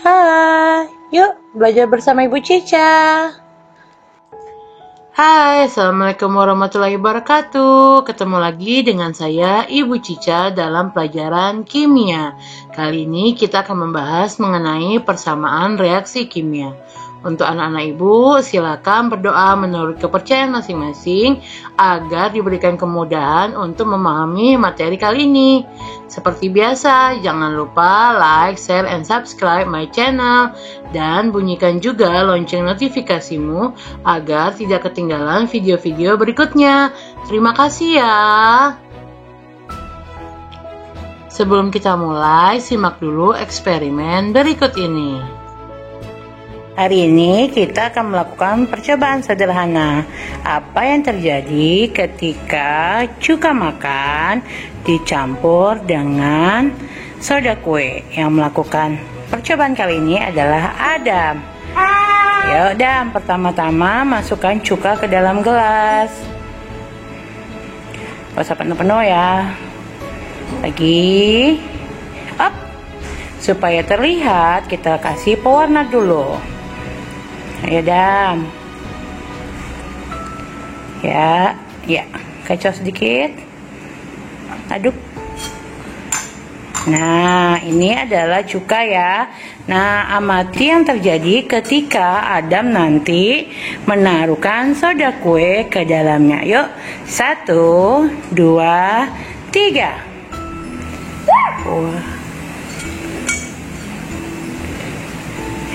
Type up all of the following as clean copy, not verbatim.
Hai, yuk belajar bersama Ibu Cica. Hai, Assalamualaikum warahmatullahi wabarakatuh. Ketemu lagi dengan saya, Ibu Cica, dalam pelajaran kimia. Kali ini kita akan membahas mengenai persamaan reaksi kimia. Untuk anak-anak Ibu, silakan berdoa menurut kepercayaan masing-masing agar diberikan kemudahan untuk memahami materi kali ini. Seperti biasa, jangan lupa like, share, and subscribe my channel. Dan bunyikan juga lonceng notifikasimu agar tidak ketinggalan video-video berikutnya. Terima kasih ya. Sebelum kita mulai, simak dulu eksperimen berikut ini. Hari ini kita akan melakukan percobaan sederhana. Apa yang terjadi ketika cuka makan dicampur dengan soda kue? Yang melakukan percobaan kali ini adalah Adam. Yuk Adam, pertama-tama masukkan cuka ke dalam gelas. Gak usah penuh-penuh ya. Lagi. Up. Supaya terlihat, kita kasih pewarna dulu. Ayo Dam. Ya, kacau sedikit. Aduk. Nah, ini adalah cuka ya. Nah, amati yang terjadi ketika Adam nanti menaruhkan soda kue ke dalamnya. Yuk, 1, 2, 3. Wah.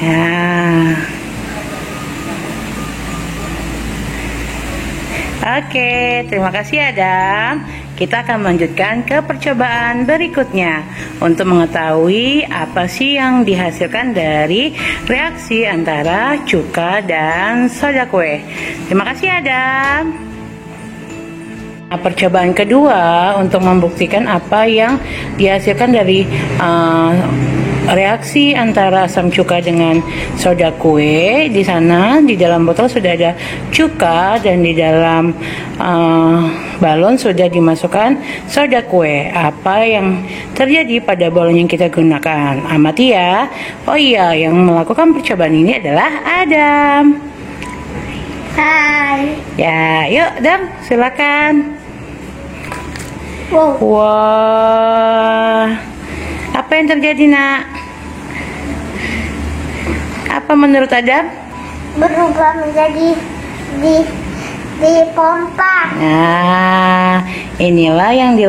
Nah. Oke, terima kasih Adam. Kita akan melanjutkan ke percobaan berikutnya untuk mengetahui apa sih yang dihasilkan dari reaksi antara cuka dan soda kue. Terima kasih Adam. Nah, percobaan kedua untuk membuktikan apa yang dihasilkan dari reaksi antara asam cuka dengan soda kue. Di sana di dalam botol sudah ada cuka dan di dalam balon sudah dimasukkan soda kue. Apa yang terjadi pada balon yang kita gunakan? Amati ya. Oh iya, yang melakukan percobaan ini adalah Adam. Hai. Ya, yuk Adam, silakan. Wow. Wah, apa yang terjadi nak? Apa menurut Adam? Berubah menjadi di pompa. Nah, inilah yang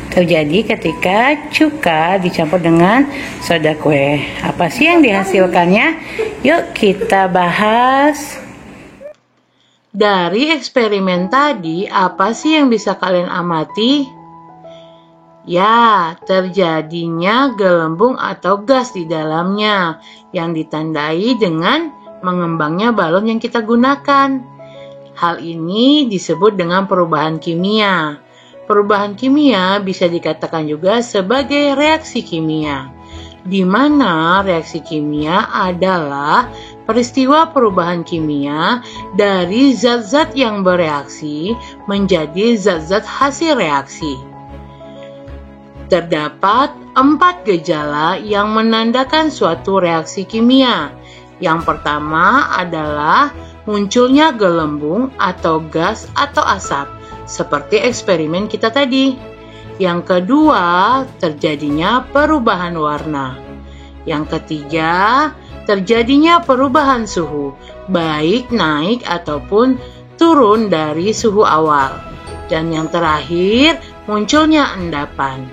terjadi ketika cuka dicampur dengan soda kue. Apa sih yang dihasilkannya? Yuk kita bahas. Dari eksperimen tadi, apa sih yang bisa kalian amati? Ya, terjadinya gelembung atau gas di dalamnya yang ditandai dengan mengembangnya balon yang kita gunakan. Hal ini disebut dengan perubahan kimia. Perubahan kimia bisa dikatakan juga sebagai reaksi kimia, di mana reaksi kimia adalah peristiwa perubahan kimia dari zat-zat yang bereaksi menjadi zat-zat hasil reaksi. Terdapat 4 gejala yang menandakan suatu reaksi kimia. Yang pertama adalah munculnya gelembung atau gas atau asap, seperti eksperimen kita tadi. Yang kedua, terjadinya perubahan warna. Yang ketiga, terjadinya perubahan suhu, baik naik ataupun turun dari suhu awal. Dan yang terakhir, munculnya endapan.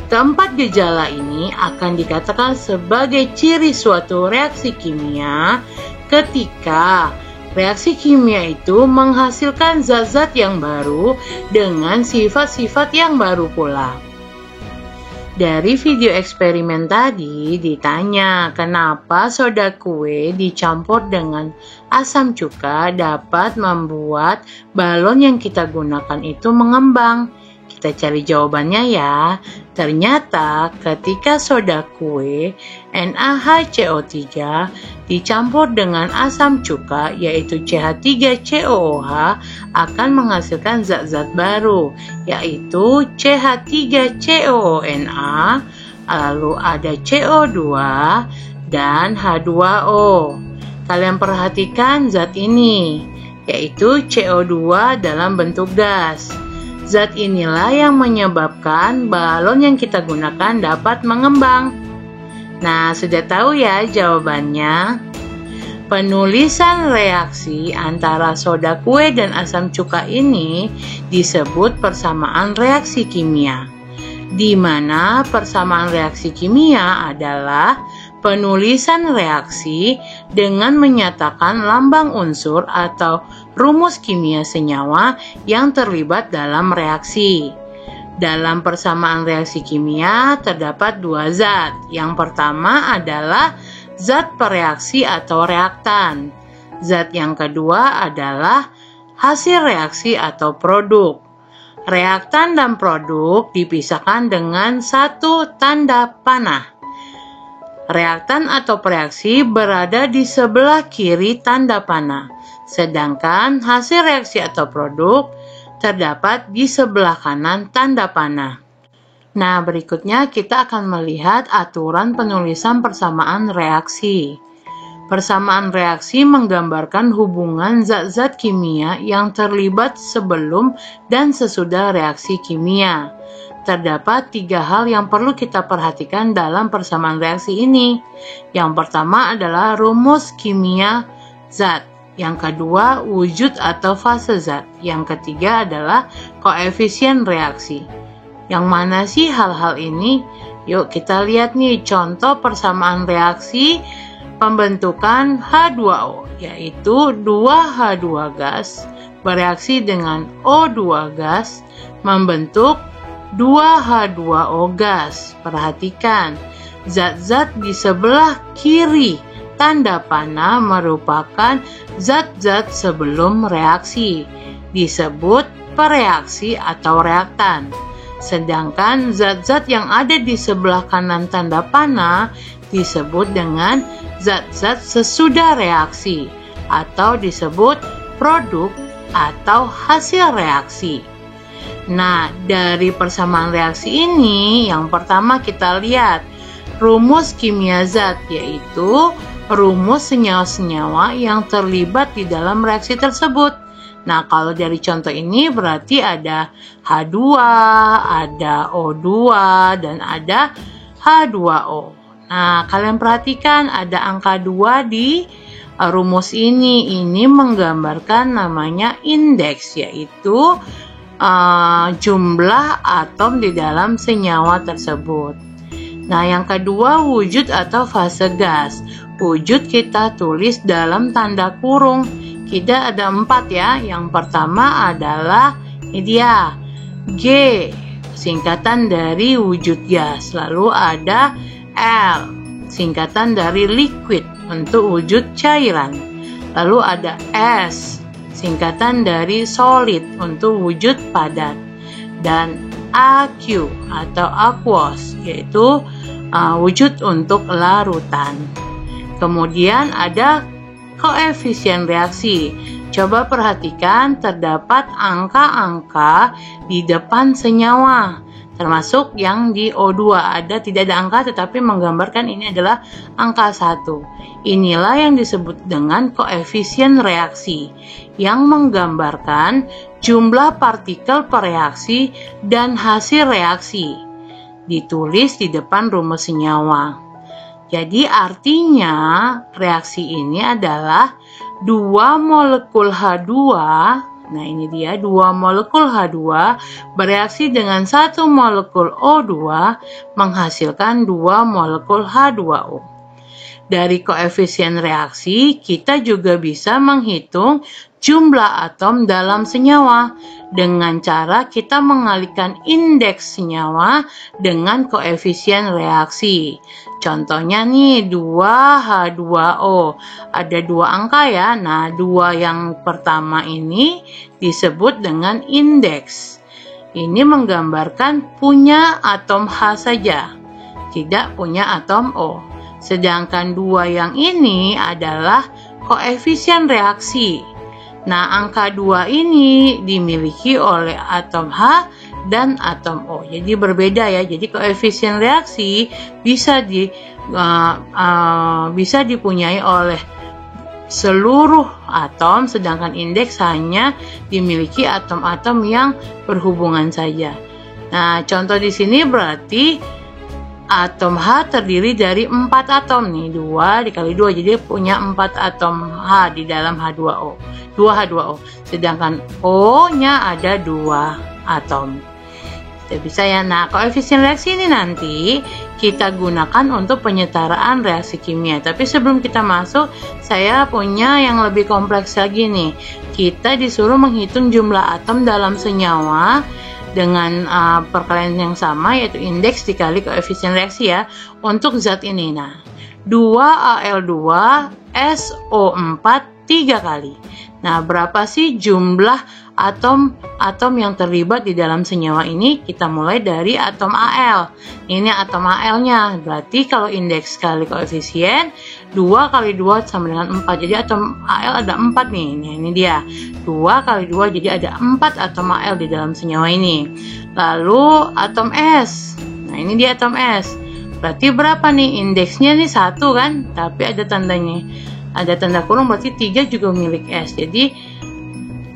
Keempat gejala ini akan dikatakan sebagai ciri suatu reaksi kimia ketika reaksi kimia itu menghasilkan zat-zat yang baru dengan sifat-sifat yang baru pula. Dari video eksperimen tadi ditanya kenapa soda kue dicampur dengan asam cuka dapat membuat balon yang kita gunakan itu mengembang. Kita cari jawabannya ya. Ternyata ketika soda kue NaHCO3 dicampur dengan asam cuka yaitu CH3COOH akan menghasilkan zat-zat baru yaitu CH3COONA lalu ada CO2 dan H2O. Kalian perhatikan zat ini, yaitu CO2 dalam bentuk gas. Zat inilah yang menyebabkan balon yang kita gunakan dapat mengembang. Nah, sudah tahu ya jawabannya? Penulisan reaksi antara soda kue dan asam cuka ini disebut persamaan reaksi kimia, di mana persamaan reaksi kimia adalah penulisan reaksi dengan menyatakan lambang unsur atau rumus kimia senyawa yang terlibat dalam reaksi. Dalam persamaan reaksi kimia terdapat dua zat. Yang pertama adalah zat pereaksi atau reaktan. Zat yang kedua adalah hasil reaksi atau produk. Reaktan dan produk dipisahkan dengan satu tanda panah. Reaktan atau pereaksi berada di sebelah kiri tanda panah, sedangkan hasil reaksi atau produk terdapat di sebelah kanan tanda panah. Nah, berikutnya kita akan melihat aturan penulisan persamaan reaksi. Persamaan reaksi menggambarkan hubungan zat-zat kimia yang terlibat sebelum dan sesudah reaksi kimia. Terdapat 3 hal yang perlu kita perhatikan dalam persamaan reaksi ini. Yang pertama adalah rumus kimia zat. Yang kedua, wujud atau fase zat. Yang ketiga adalah koefisien reaksi. Yang mana sih hal-hal ini? Yuk kita lihat nih contoh persamaan reaksi pembentukan H2O, yaitu 2H2 gas bereaksi dengan O2 gas membentuk 2H2O gas. Perhatikan, zat-zat di sebelah kiri tanda panah merupakan zat-zat sebelum reaksi, disebut pereaksi atau reaktan. Sedangkan zat-zat yang ada di sebelah kanan tanda panah disebut dengan zat-zat sesudah reaksi atau disebut produk atau hasil reaksi. Nah, dari persamaan reaksi ini, yang pertama kita lihat rumus kimia zat, yaitu rumus senyawa-senyawa yang terlibat di dalam reaksi tersebut. Nah, kalau dari contoh ini berarti ada H2, ada O2, dan ada H2O. Nah, kalian perhatikan ada angka 2 di rumus ini. Ini menggambarkan namanya indeks, yaitu jumlah atom di dalam senyawa tersebut. Nah, yang kedua wujud atau fase gas. Wujud kita tulis dalam tanda kurung. Kita ada 4 ya. Yang pertama adalah ini dia, G, singkatan dari wujud gas. Lalu ada L, singkatan dari liquid untuk wujud cairan. Lalu ada S, singkatan dari solid untuk wujud padat. Dan AQ atau aqueous, yaitu wujud untuk larutan. Kemudian ada koefisien reaksi. Coba perhatikan, terdapat angka-angka di depan senyawa, termasuk yang di O2 tidak ada angka tetapi menggambarkan ini adalah angka 1. Inilah yang disebut dengan koefisien reaksi, yang menggambarkan jumlah partikel per reaksi dan hasil reaksi, ditulis di depan rumus senyawa. Jadi artinya reaksi ini adalah 2 molekul H2. Nah, ini dia 2 molekul H2 bereaksi dengan 1 molekul O2 menghasilkan 2 molekul H2O. Dari koefisien reaksi, kita juga bisa menghitung jumlah atom dalam senyawa dengan cara kita mengalihkan indeks senyawa dengan koefisien reaksi. Contohnya nih 2H2O, ada 2 angka ya. Nah, 2 yang pertama ini disebut dengan indeks. Ini menggambarkan punya atom H saja, tidak punya atom O. Sedangkan 2 yang ini adalah koefisien reaksi. Nah, angka 2 ini dimiliki oleh atom H dan atom O. Jadi berbeda ya. Jadi koefisien reaksi bisa dipunyai oleh seluruh atom, sedangkan indeks hanya dimiliki atom-atom yang berhubungan saja. Nah, contoh di sini berarti atom H terdiri dari 4 atom nih, 2 dikali 2, jadi punya 4 atom H di dalam H2O, 2H2O. Sedangkan O-nya ada 2 atom. Bisa ya. Nah, koefisien reaksi ini nanti kita gunakan untuk penyetaraan reaksi kimia. Tapi sebelum kita masuk, saya punya yang lebih kompleks lagi nih. Kita disuruh menghitung jumlah atom dalam senyawa dengan perkalian yang sama, yaitu indeks dikali koefisien reaksi ya, untuk zat ini. Nah, 2Al2SO4 3 kali. Nah, berapa sih jumlah atom yang terlibat di dalam senyawa ini? Kita mulai dari atom Al. Ini atom Al-nya. Berarti kalau indeks kali koefisien 2 kali 2 sama dengan 4. Jadi atom Al ada 4 nih. Nah, ini dia. 2 kali 2 jadi ada 4 atom Al di dalam senyawa ini. Lalu atom S. Nah, ini dia atom S. Berarti berapa nih? Indeksnya nih 1 kan? Tapi ada tandanya. Ada tanda kurung, berarti 3 juga milik S. Jadi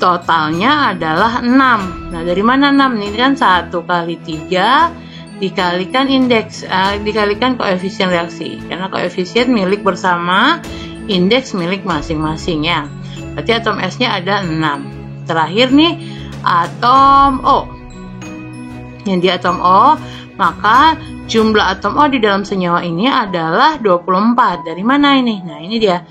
totalnya adalah 6. Nah, dari mana 6? Ini kan 1 kali 3 dikalikan indeks, dikalikan koefisien reaksi. Karena koefisien milik bersama, indeks milik masing-masing ya. Berarti atom S-nya ada 6. Terakhir nih, atom O. Yang di atom O, maka jumlah atom O di dalam senyawa ini adalah 24. Dari mana ini? Nah, ini dia.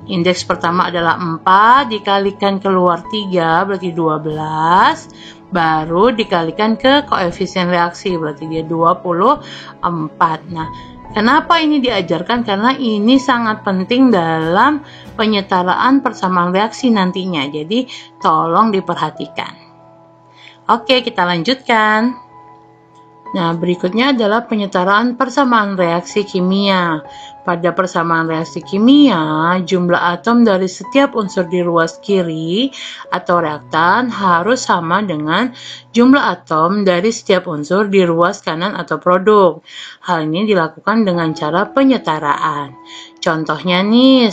Indeks pertama adalah 4, dikalikan keluar 3, berarti 12. Baru dikalikan ke koefisien reaksi, berarti dia 24. Nah, kenapa ini diajarkan? Karena ini sangat penting dalam penyetaraan persamaan reaksi nantinya. Jadi, tolong diperhatikan. Oke, kita lanjutkan. Nah, berikutnya adalah penyetaraan persamaan reaksi kimia. Pada persamaan reaksi kimia, jumlah atom dari setiap unsur di ruas kiri atau reaktan harus sama dengan jumlah atom dari setiap unsur di ruas kanan atau produk. Hal ini dilakukan dengan cara penyetaraan. Contohnya nih,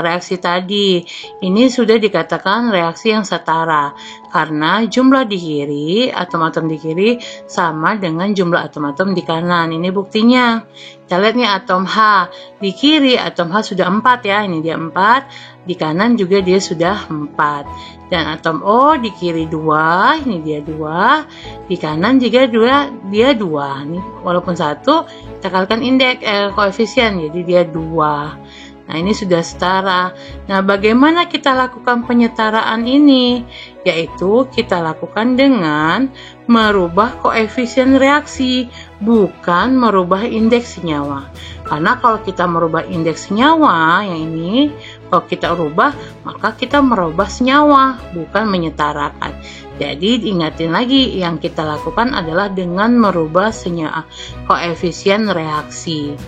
reaksi tadi, ini sudah dikatakan reaksi yang setara karena jumlah di kiri, atom-atom di kiri sama dengan jumlah atom-atom di kanan. Ini buktinya. Kita lihat nih atom H. Di kiri atom H sudah 4 ya, ini dia 4. Di kanan juga dia sudah 4. Dan atom O di kiri 2, ini dia 2. Di kanan juga dia 2. Ini walaupun 1, kita kalikan indeks koefisien, jadi dia 2. Nah, ini sudah setara. Nah, bagaimana kita lakukan penyetaraan ini? Yaitu kita lakukan dengan merubah koefisien reaksi, bukan merubah indeks senyawa. Karena kalau kita merubah indeks senyawa, yang ini, kalau kita rubah, maka kita merubah senyawa, bukan menyetarakan. Jadi, ingatin lagi, yang kita lakukan adalah dengan merubah senyawa, koefisien reaksi.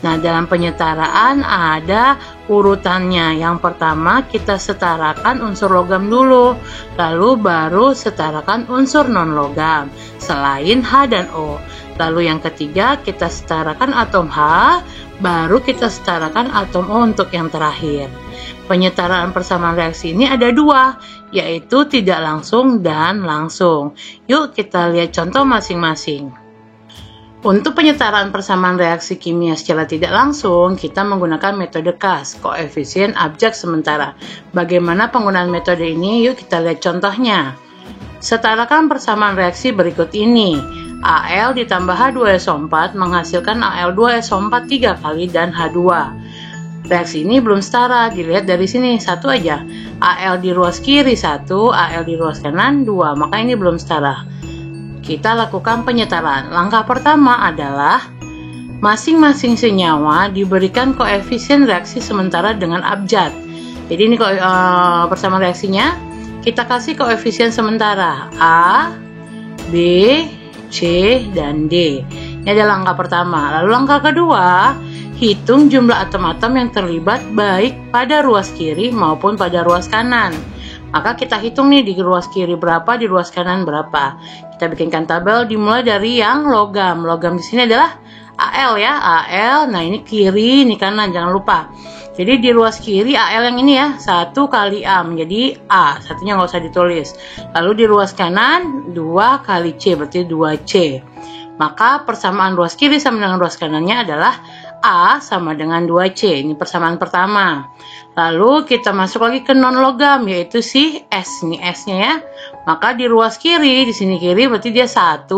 Nah, dalam penyetaraan ada urutannya. Yang pertama, kita setarakan unsur logam dulu, lalu baru setarakan unsur non-logam, selain H dan O. Lalu yang ketiga, kita setarakan atom H, baru kita setarakan atom O untuk yang terakhir. Penyetaraan persamaan reaksi ini ada 2, yaitu tidak langsung dan langsung. Yuk kita lihat contoh masing-masing. Untuk penyetaraan persamaan reaksi kimia secara tidak langsung, kita menggunakan metode KAS, koefisien abjad sementara. Bagaimana penggunaan metode ini? Yuk kita lihat contohnya. Setarakan persamaan reaksi berikut ini. Al ditambah H2SO4 menghasilkan Al2SO4 3 kali dan H2. Reaksi ini belum setara, dilihat dari sini, satu aja. Al di ruas kiri 1, Al di ruas kanan 2, maka ini belum setara. Kita lakukan penyetaraan. Langkah pertama adalah masing-masing senyawa diberikan koefisien reaksi sementara dengan abjad. Jadi ini persamaan reaksinya, kita kasih koefisien sementara A, B, C, dan D. Ini adalah langkah pertama. Lalu langkah kedua, hitung jumlah atom-atom yang terlibat baik pada ruas kiri maupun pada ruas kanan. Maka kita hitung nih di ruas kiri berapa, di ruas kanan berapa. Kita kita bikinkan tabel dimulai dari yang logam. Logam di sini adalah AL ya, AL. Nah ini kiri, ini kanan, jangan lupa. Jadi di ruas kiri AL yang ini ya, 1 kali A menjadi A, satunya nggak usah ditulis. Lalu di ruas kanan 2 kali C, berarti 2C. Maka persamaan ruas kiri sama dengan ruas kanannya adalah A sama dengan 2C. Ini persamaan pertama. Lalu kita masuk lagi ke non logam, yaitu si S. Ini S-nya ya. Maka di ruas kiri, di sini kiri berarti dia 1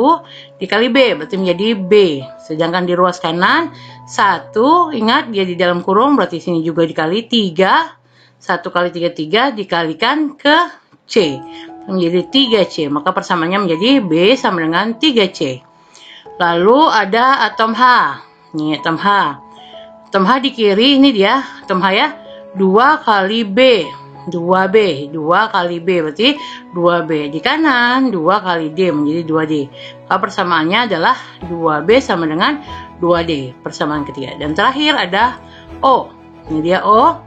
dikali B, berarti menjadi B. Sedangkan di ruas kanan 1, ingat dia di dalam kurung, berarti sini juga dikali 3. 1 kali 3 dikalikan ke C, menjadi 3C. Maka persamaannya menjadi B sama dengan 3C. Lalu ada atom H. Ini atom H. Atom H di kiri, ini dia atom H ya. 2 kali B, 2B, 2 kali B berarti 2B. Di kanan 2 kali D menjadi 2D. Maka persamaannya adalah 2B sama dengan 2D, persamaan ketiga. Dan terakhir ada O. Ini dia O.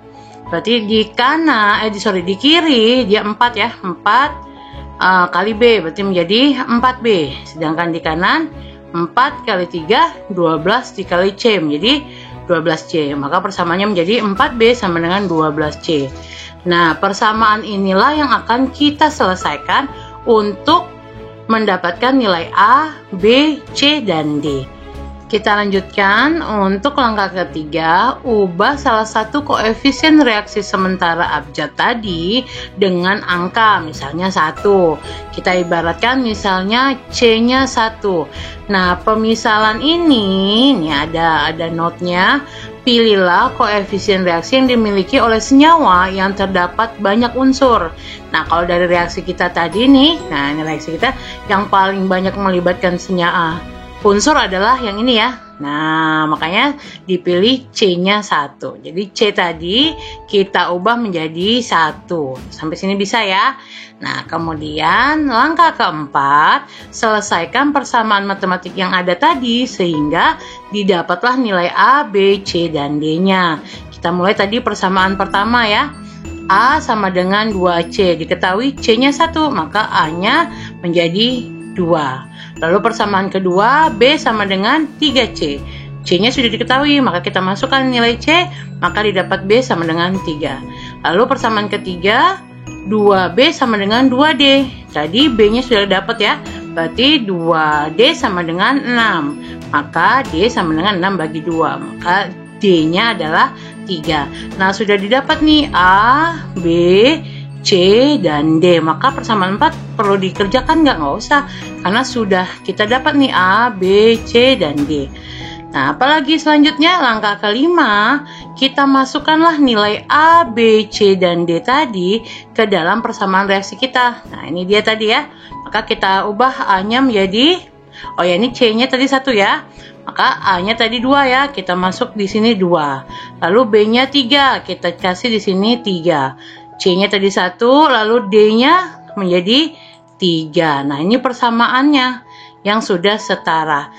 Berarti di kanan, di kiri dia 4 ya, 4 kali B berarti menjadi 4B. Sedangkan di kanan 4 kali 3, 12 dikali C menjadi 12C. Maka persamaannya menjadi 4B sama dengan 12C. Nah, persamaan inilah yang akan kita selesaikan untuk mendapatkan nilai A, B, C, dan D. Kita lanjutkan untuk langkah ketiga, ubah salah satu koefisien reaksi sementara abjad tadi dengan angka, misalnya 1. Kita ibaratkan misalnya C-nya 1. Nah, pemisalan ini ada note-nya. Pilihlah koefisien reaksi yang dimiliki oleh senyawa yang terdapat banyak unsur. Nah, kalau dari reaksi kita tadi nih, nah ini reaksi kita yang paling banyak melibatkan senyawa unsur adalah yang ini ya. Nah, makanya dipilih C-nya 1. Jadi C tadi kita ubah menjadi 1. Sampai sini bisa ya. Nah, kemudian langkah keempat, selesaikan persamaan matematik yang ada tadi sehingga didapatlah nilai A, B, C, dan D-nya. Kita mulai tadi persamaan pertama ya. A sama dengan 2C. Diketahui C-nya 1, maka A-nya menjadi 2. Lalu persamaan kedua, B sama dengan 3C. C-nya sudah diketahui, maka kita masukkan nilai C, maka didapat B sama dengan 3. Lalu persamaan ketiga, 2B sama dengan 2D. Tadi B-nya sudah dapat ya, berarti 2D sama dengan 6. Maka D sama dengan 6 bagi 2, maka D-nya adalah 3. Nah, sudah didapat nih A, B, C, dan D. Maka persamaan 4 perlu dikerjakan nggak usah, karena sudah kita dapat nih A, B, C, dan D. Nah, apalagi selanjutnya langkah kelima, kita masukkanlah nilai A, B, C, dan D tadi ke dalam persamaan reaksi kita. Nah, ini dia tadi ya. Maka kita ubah A-nya menjadi, oh ya ini C-nya tadi 1 ya. Maka A-nya tadi 2 ya, kita masuk di sini 2. Lalu B-nya 3, kita kasih di sini 3. C-nya tadi 1, lalu D-nya menjadi 3. Nah, ini persamaannya yang sudah setara.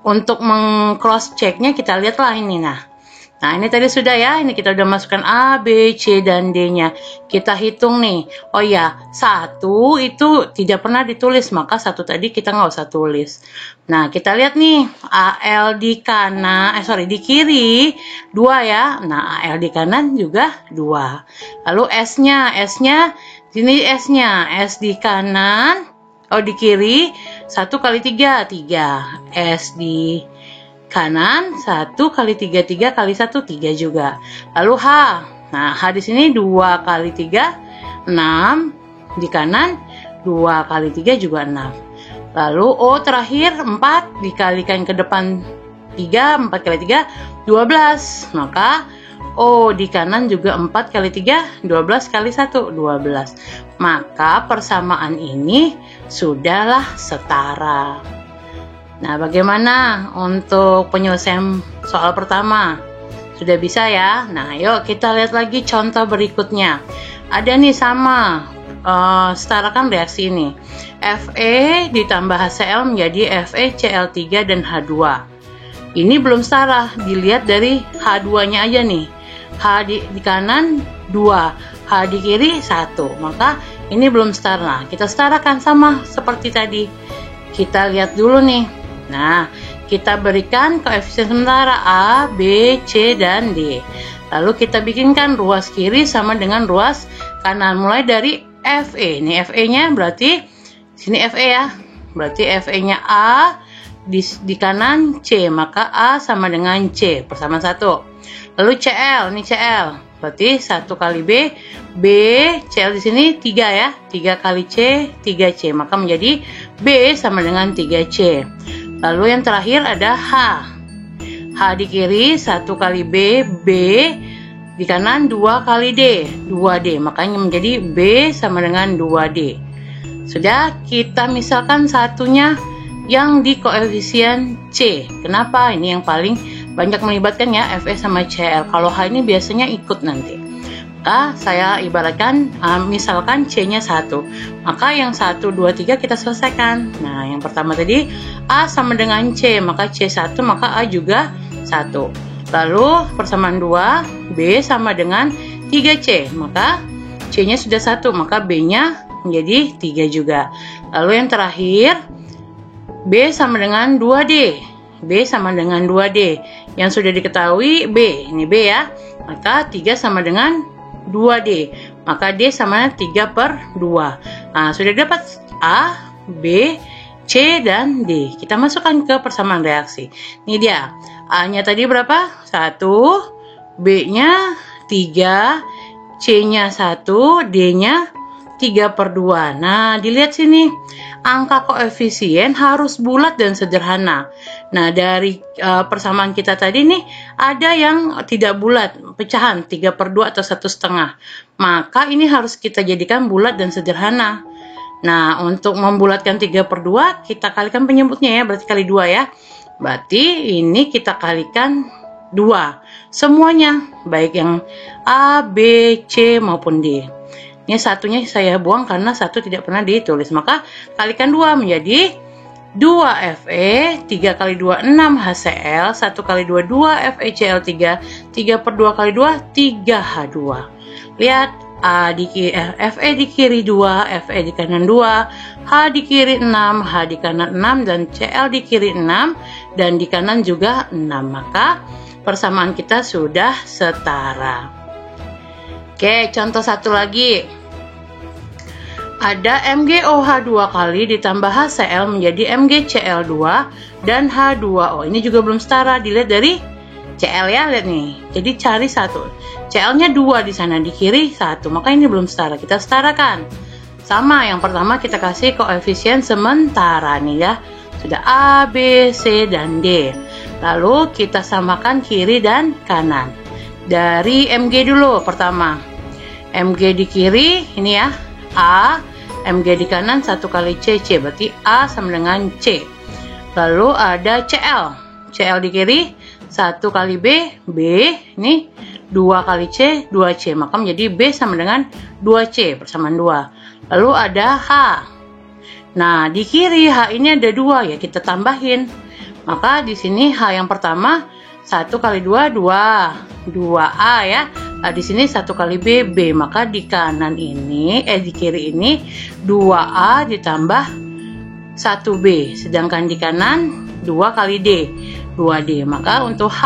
Untuk meng-cross check-nya kita lihatlah ini. Nah, ini tadi sudah ya. Ini kita udah masukkan A, B, C, dan D-nya. Kita hitung nih. Oh ya, 1 itu tidak pernah ditulis, maka 1 tadi kita nggak usah tulis. Nah, kita lihat nih. AL di kanan, di kiri 2 ya. Nah, AL di kanan juga 2. Lalu S-nya sini S-nya. S di kanan, di kiri 1 kali 3, 3. S di kanan 1 kali 3, 3 kali 1, 3 juga. Lalu H. Nah, H di sini 2 kali 3, 6. Di kanan 2 kali 3 juga 6. Lalu O terakhir 4 dikalikan ke depan 3, 4 kali 3, 12. Maka O di kanan juga 4 kali 3, 12 kali 1, 12. Maka persamaan ini sudahlah setara. Nah, bagaimana untuk penyelesaian soal pertama? Sudah bisa ya? Nah, yuk kita lihat lagi contoh berikutnya. Ada nih sama, setarakan reaksi ini. Fe ditambah HCl menjadi FeCl3 dan H2. Ini belum setara, dilihat dari H2-nya aja nih. H di kanan 2, H di kiri 1. Maka ini belum setara. Kita setarakan sama seperti tadi. kita lihat dulu nih. Nah, kita berikan koefisien sementara A, B, C, dan D. Lalu kita bikinkan ruas kiri sama dengan ruas kanan. Mulai dari FE. Ini FE-nya berarti sini FE ya. Berarti FE-nya A, di kanan C, maka A sama dengan C, persamaan 1. Lalu CL, ini CL. Berarti 1 kali B, CL di sini 3 ya. 3 kali C, 3C, maka menjadi B sama dengan 3C. Lalu yang terakhir ada H. H di kiri 1 kali B, di kanan 2 kali D, 2D, makanya menjadi B sama dengan 2D. Sudah, kita misalkan satunya yang di koefisien C. Kenapa? Ini yang paling banyak melibatkan ya, FE sama CL. Kalau H ini biasanya ikut nanti. Maka saya ibaratkan, misalkan C-nya 1. Maka yang 1, 2, 3 kita selesaikan. Nah, yang pertama tadi A sama dengan C, maka C1, maka A juga 1. Lalu persamaan 2, B sama dengan 3C, maka C-nya sudah 1, maka B-nya menjadi 3 juga. Lalu yang terakhir, B sama dengan 2D. B sama dengan 2D. Yang sudah diketahui B, ini B ya. Maka 3 sama dengan 2D. Maka D sama 3/2. Nah, sudah dapat A, B, C, dan D. Kita masukkan ke persamaan reaksi. Ini dia. A-nya tadi berapa? 1. B-nya 3. C-nya 1. D-nya 3/2. Nah, dilihat sini. Angka koefisien harus bulat dan sederhana. Nah, dari persamaan kita tadi nih, ada yang tidak bulat, pecahan 3/2 atau 1,5. Maka ini harus kita jadikan bulat dan sederhana. Nah, untuk membulatkan 3/2, kita kalikan penyebutnya ya, berarti kali 2 ya. Berarti ini kita kalikan 2. Semuanya, baik yang A, B, C, maupun D. Ini satunya saya buang karena 1 tidak pernah ditulis. Maka kalikan 2 menjadi 2 Fe, 3 kali 2, 6 HCl, 1 kali 2, 2 FeCl3, 3/2 kali 2, 3H2. Lihat, Fe di kiri 2, Fe di kanan 2, H di kiri 6, H di kanan 6, dan Cl di kiri 6, dan di kanan juga 6. Maka persamaan kita sudah setara. Oke, contoh satu lagi. Ada MgOH 2 kali ditambah HCl menjadi MgCl2 dan H2O. Ini juga belum setara, dilihat dari Cl ya, lihat nih. Jadi cari 1. Cl-nya 2 di sana, di kiri 1. Maka ini belum setara, kita setarakan. Sama, yang pertama kita kasih koefisien sementara nih ya. Sudah A, B, C, dan D. Lalu kita samakan kiri dan kanan. Dari Mg dulu pertama. Mg di kiri ini ya, A, Mg di kanan 1 kali C, berarti A sama dengan C. Lalu ada Cl. Cl di kiri 1 kali B, ini 2 kali C, 2C. Maka menjadi B sama dengan 2C, persamaan 2. Lalu ada H. Nah, di kiri H ini ada 2 ya, kita tambahin. Maka di sini H yang pertama 1 kali 2, 2A ya. Nah, di sini 1 kali B, maka di kanan ini, di kiri ini 2A ditambah 1B. Sedangkan di kanan 2 kali D, 2D. Maka untuk H,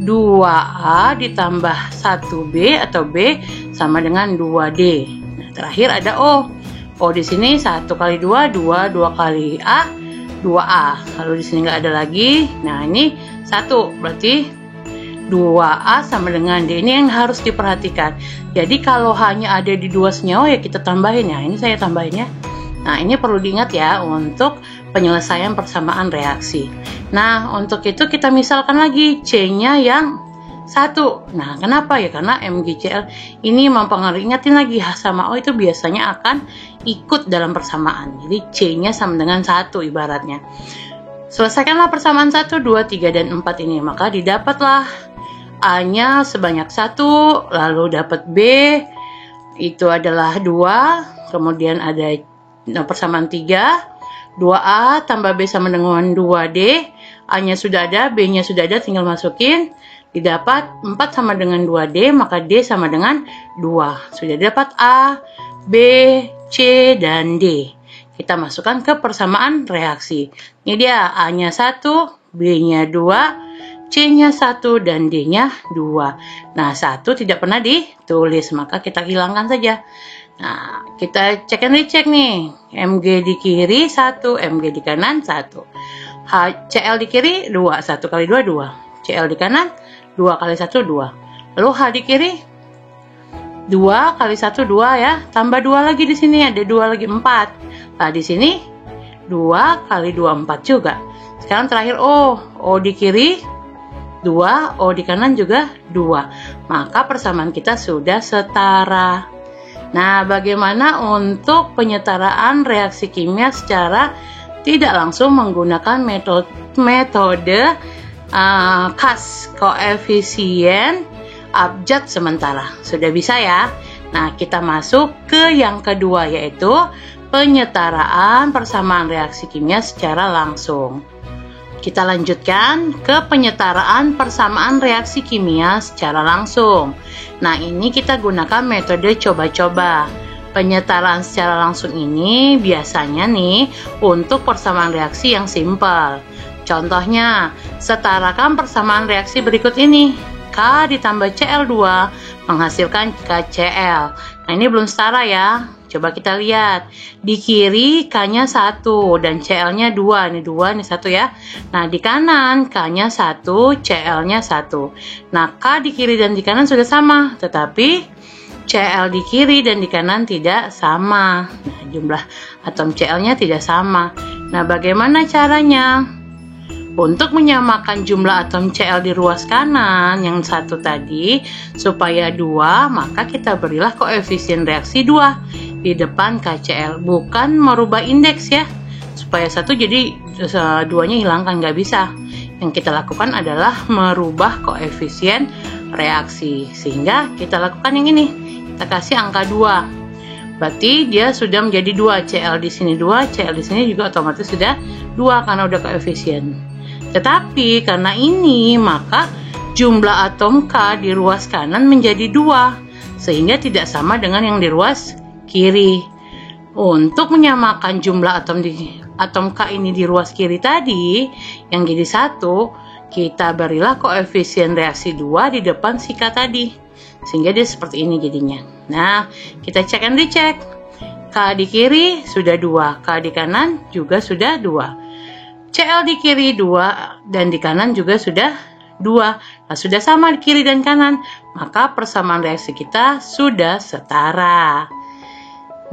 2A ditambah 1B atau B sama dengan 2D. Nah, terakhir ada O. O di sini 1 kali 2, 2 kali A, 2A. Lalu di sini nggak ada lagi. Nah, ini 1, berarti 2A sama dengan D. Ini yang harus diperhatikan. Jadi kalau hanya ada di 2 senyawa ya kita tambahin ya. Ini saya tambahin ya. Nah, ini perlu diingat ya untuk penyelesaian persamaan reaksi. Nah, untuk itu kita misalkan lagi C-nya yang 1. Nah, kenapa ya? Karena MgCl ini mempengaruhi. Ingatin lagi, H sama O itu biasanya akan ikut dalam persamaan. Jadi C-nya sama dengan 1 ibaratnya. Selesaikanlah persamaan 1, 2, 3, dan 4 ini. Maka didapatlah A-nya sebanyak 1, lalu dapat B, itu adalah 2, kemudian ada persamaan 3, 2A tambah B sama dengan 2D, A-nya sudah ada, B-nya sudah ada, tinggal masukin, didapat 4 sama dengan 2D, maka D sama dengan 2. Sudah dapat A, B, C, dan D. kita masukkan ke persamaan reaksi. Ini dia, A-nya 1, B-nya 2, C-nya 1, dan D-nya 2. Nah, 1 tidak pernah ditulis, maka kita hilangkan saja. Nah, kita cek and recheck nih. Mg di kiri 1, Mg di kanan 1. Cl di kiri 2, 1 kali 2, 2. Cl di kanan 2 kali 1, 2. Lalu H di kiri 2 kali 1, 2 ya. Tambah 2 lagi di sini, ada 2 lagi 4. Nah, di sini 2 kali 2, 4 juga. Sekarang terakhir O. O di kiri 2, O di kanan juga 2. Maka persamaan kita sudah setara. Nah, bagaimana untuk penyetaraan reaksi kimia secara tidak langsung menggunakan metode CAS, koefisien abjad sementara? Sudah bisa ya? Nah, kita masuk ke yang kedua, yaitu penyetaraan persamaan reaksi kimia secara langsung. Kita lanjutkan ke penyetaraan persamaan reaksi kimia secara langsung. Nah, ini kita gunakan metode coba-coba. Penyetaraan secara langsung ini biasanya nih untuk persamaan reaksi yang simpel. Contohnya, setarakan persamaan reaksi berikut ini. K ditambah Cl2 menghasilkan KCl. Nah, ini belum setara ya. Coba kita lihat. Di kiri K-nya 1 dan Cl-nya 2. Ini 2, ini 1 ya. Nah, di kanan K-nya 1, Cl-nya 1. Nah, K di kiri dan di kanan sudah sama, tetapi Cl di kiri dan di kanan tidak sama. Nah, jumlah atom Cl-nya tidak sama. Nah, bagaimana caranya? Untuk menyamakan jumlah atom Cl di ruas kanan yang 1 tadi supaya 2, maka kita berilah koefisien reaksi 2 di depan KCl. Bukan merubah indeks ya, supaya 1 jadi 2-nya hilangkan, nggak bisa. Yang kita lakukan adalah merubah koefisien reaksi. Sehingga kita lakukan yang ini, kita kasih angka 2. Berarti dia sudah menjadi 2, Cl di sini 2, Cl di sini juga otomatis sudah 2 karena udah koefisien. Tetapi karena ini, maka jumlah atom K di ruas kanan menjadi 2, sehingga tidak sama dengan yang di ruas kiri. Untuk menyamakan jumlah atom K ini di ruas kiri tadi, yang jadi 1, kita berilah koefisien reaksi 2 di depan si K tadi. Sehingga dia seperti ini jadinya. Nah, kita cek and recheck. K di kiri sudah 2, K di kanan juga sudah 2. Cl di kiri 2 dan di kanan juga sudah 2. Nah, sudah sama di kiri dan kanan, maka persamaan reaksi kita sudah setara.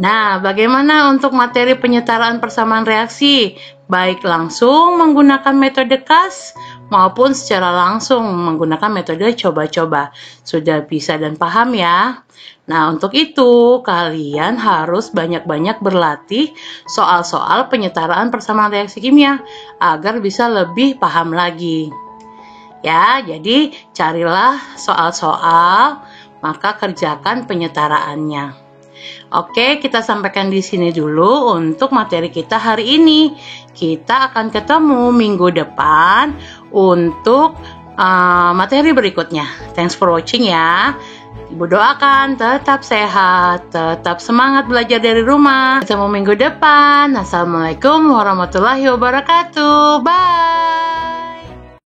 Nah, bagaimana untuk materi penyetaraan persamaan reaksi? Baik langsung menggunakan metode CAS maupun secara langsung menggunakan metode coba-coba. Sudah bisa dan paham ya? Nah, untuk itu kalian harus banyak-banyak berlatih soal-soal penyetaraan persamaan reaksi kimia agar bisa lebih paham lagi. Ya, jadi carilah soal-soal, maka kerjakan penyetaraannya. Oke, kita sampaikan di sini dulu untuk materi kita hari ini. Kita akan ketemu minggu depan untuk materi berikutnya. Thanks for watching ya. Ibu doakan tetap sehat, tetap semangat belajar dari rumah. Ketemu minggu depan. Assalamualaikum warahmatullahi wabarakatuh. Bye.